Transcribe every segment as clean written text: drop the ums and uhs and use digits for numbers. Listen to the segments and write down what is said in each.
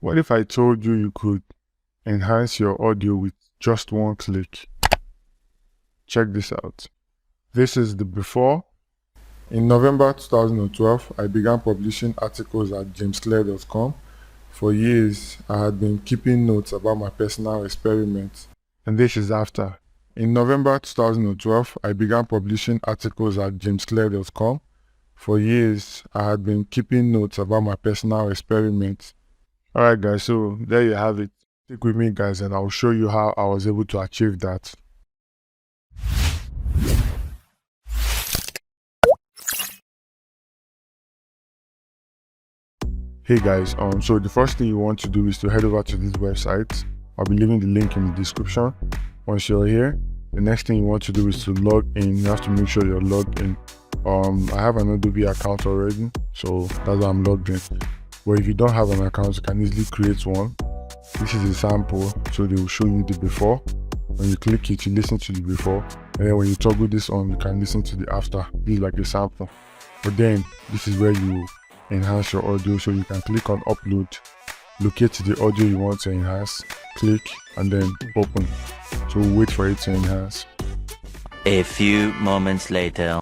What if I told you you could enhance your audio with just one click? Check this out. This is the before. In November 2012, I began publishing articles at jamesclair.com. For years, I had been keeping notes about my personal experiments. And this is after. In November 2012, I began publishing articles at jamesclair.com. For years, I had been keeping notes about my personal experiments. Alright guys, so there you have it. Stick with me guys and I'll show you how I was able to achieve that. Hey guys, so the first thing you want to do is to head over to this website. I'll be leaving the link in the description. Once you're here, the next thing you want to do is to log in. You have to make sure you're logged in. I have an Adobe account already, so that's why I'm logged in. But if you don't have an account, you can easily create one. This is a sample, so they will show you the before. When you click it, you listen to the before, and then when you toggle this on, you can listen to the after. This is like a sample. But then this is where you enhance your audio, so you can click on upload, locate the audio you want to enhance, click, and then open. So wait for it to enhance. A few moments later.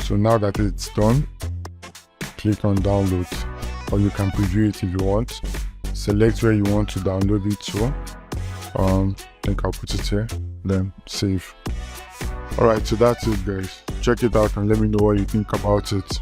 So now that it's done, click on download, or you can preview it if you want. Select where you want to download it to. I think I'll put it here, then save. Alright, so that's it guys. Check it out and let me know what you think about it.